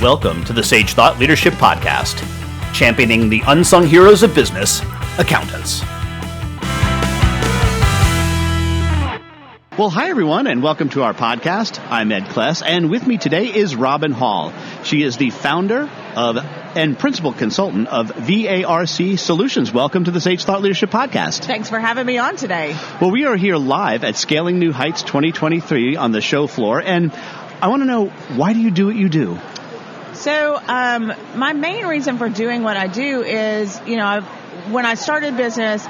Welcome to the Sage Thought Leadership Podcast, championing the unsung heroes of business, accountants. Well, hi, everyone, and welcome to our podcast. I'm Ed Kless, and with me today is Robin Hall. She is the founder and principal consultant of VARC Solutions. Welcome to the Sage Thought Leadership Podcast. Thanks for having me on today. Well, we are here live at Scaling New Heights 2023 on the show floor, and I want to know, why do you do what you do? So my main reason for doing what I do is, when I started business,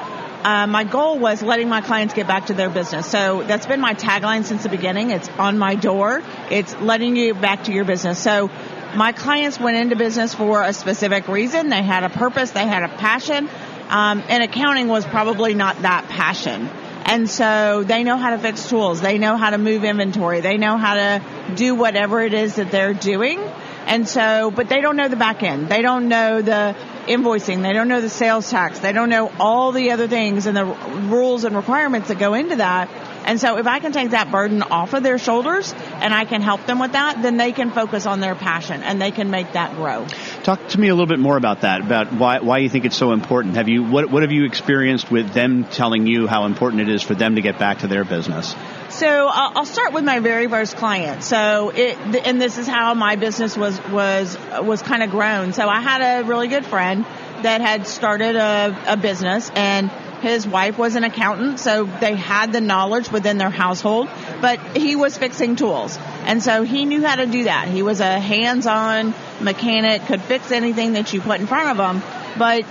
my goal was letting my clients get back to their business. So that's been my tagline since the beginning. It's on my door. It's letting you back to your business. So my clients went into business for a specific reason. They had a purpose. They had a passion. And accounting was probably not that passion. And so they know how to fix tools. They know how to move inventory. They know how to do whatever it is that they're doing. And so, but they don't know the back end. They don't know the invoicing. They don't know the sales tax. They don't know all the other things and the rules and requirements that go into that. And so if I can take that burden off of their shoulders and I can help them with that, then they can focus on their passion and they can make that grow. Talk to me a little bit more about that, about why you think it's so important. What have you experienced with them telling you how important it is for them to get back to their business? So I'll start with my very first client. So and this is how my business was kind of grown. So I had a really good friend that had started a business, and his wife was an accountant, so they had the knowledge within their household, but he was fixing tools. And so he knew how to do that. He was a hands-on mechanic, could fix anything that you put in front of him, but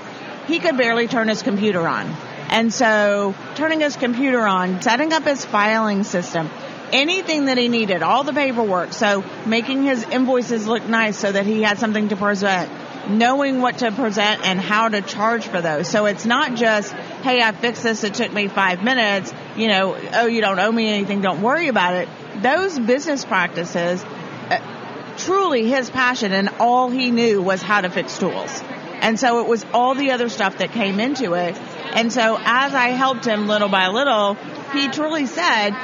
he could barely turn his computer on. And so turning his computer on, setting up his filing system, anything that he needed, all the paperwork, so making his invoices look nice so that he had something to present, knowing what to present and how to charge for those. So it's not just, hey, I fixed this, it took me 5 minutes, you don't owe me anything, don't worry about it. Those business practices, truly his passion and all he knew was how to fix tools. And so it was all the other stuff that came into it. And so as I helped him little by little, he truly said,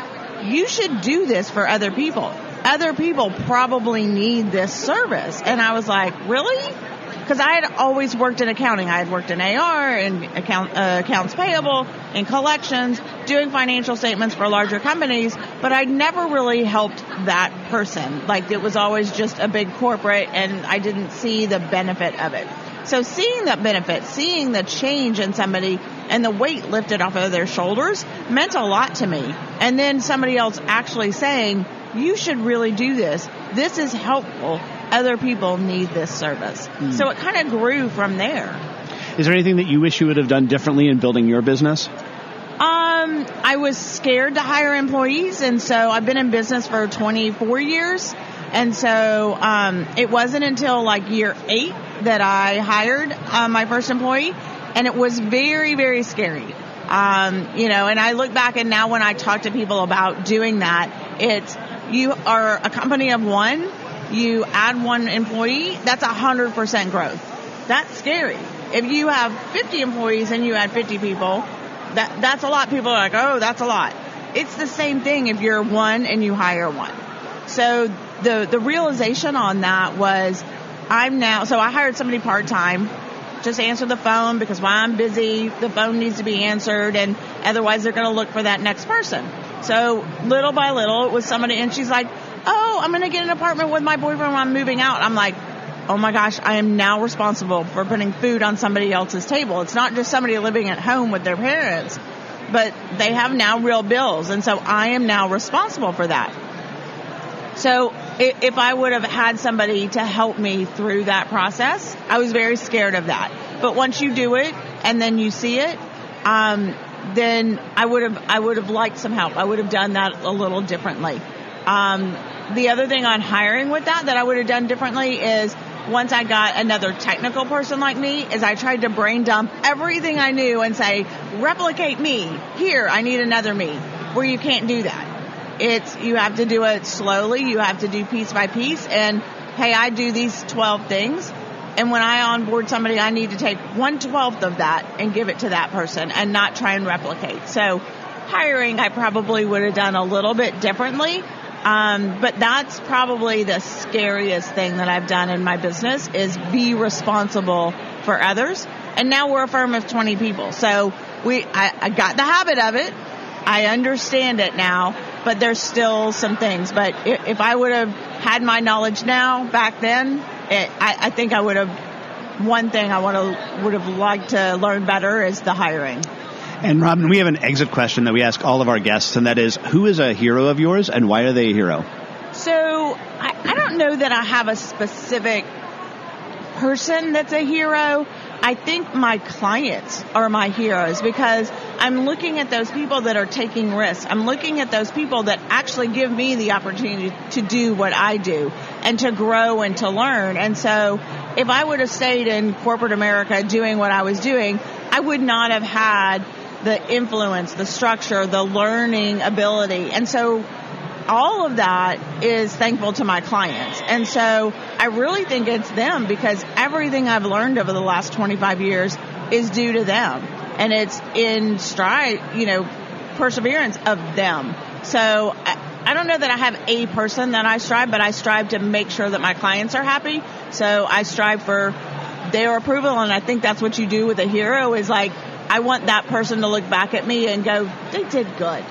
you should do this for other people. Other people probably need this service. And I was like, really? Because I had always worked in accounting. I had worked in AR and accounts payable and collections, doing financial statements for larger companies, but I never really helped that person. Like, it was always just a big corporate, and I didn't see the benefit of it. So seeing that benefit, seeing the change in somebody and the weight lifted off of their shoulders meant a lot to me. And then somebody else actually saying, you should really do this. This is helpful. Other people need this service. So it kind of grew from there. Is there anything that you wish you would have done differently in building your business? I was scared to hire employees, and so I've been in business for 24 years. And so it wasn't until like year 8 that I hired my first employee, and it was very, very scary. And I look back, and now when I talk to people about doing that, it's, you are a company of one, you add one employee, that's 100% growth. That's scary. If you have 50 employees and you add 50 people, that's a lot. People are like, oh, that's a lot. It's the same thing if you're one and you hire one. So the realization on that was, I hired somebody part-time, just answer the phone, because while I'm busy, the phone needs to be answered, and otherwise they're going to look for that next person. So little by little, it was somebody, and she's like, oh, I'm going to get an apartment with my boyfriend when I'm moving out. I'm like, oh my gosh, I am now responsible for putting food on somebody else's table. It's not just somebody living at home with their parents, but they have now real bills, and so I am now responsible for that. So if I would have had somebody to help me through that process, I was very scared of that. But once you do it and then you see it, then I would have liked some help. I would have done that a little differently. The other thing on hiring with that I would have done differently is, once I got another technical person like me, is I tried to brain dump everything I knew and say, replicate me. Here, I need another me. Where you can't do that. You have to do it slowly. You have to do piece by piece. And hey, I do these 12 things. And when I onboard somebody, I need to take 1/12 of that and give it to that person and not try and replicate. So hiring, I probably would have done a little bit differently. But that's probably the scariest thing that I've done in my business is be responsible for others. And now we're a firm of 20 people. So I got the habit of it. I understand it now, but there's still some things. But if I would have had my knowledge now back then, I think I would have, one thing I would have liked to learn better is the hiring. And Robin, we have an exit question that we ask all of our guests, and that is, who is a hero of yours and why are they a hero? So I don't know that I have a specific person that's a hero. I think my clients are my heroes because I'm looking at those people that are taking risks. I'm looking at those people that actually give me the opportunity to do what I do and to grow and to learn. And so if I would have stayed in corporate America doing what I was doing, I would not have had the influence, the structure, the learning ability. And so all of that is thankful to my clients. And so I really think it's them because everything I've learned over the last 25 years is due to them. And it's in stride, perseverance of them. So I don't know that I have a person that I strive, but I strive to make sure that my clients are happy. So I strive for their approval. And I think that's what you do with a hero is like, I want that person to look back at me and go, they did good.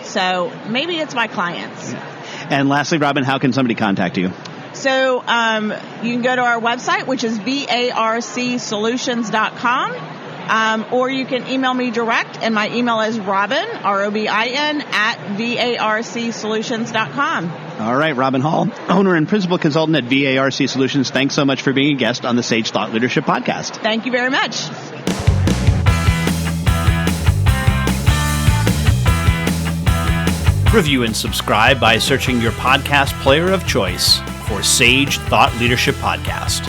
So maybe it's my clients. And lastly, Robin, how can somebody contact you? So you can go to our website, which is VARCSolutions.com, or you can email me direct, and my email is Robin, ROBIN, at VARCSolutions.com. All right, Robin Hall, owner and principal consultant at VARC Solutions, thanks so much for being a guest on the Sage Thought Leadership Podcast. Thank you very much. Review and subscribe by searching your podcast player of choice for Sage Thought Leadership Podcast.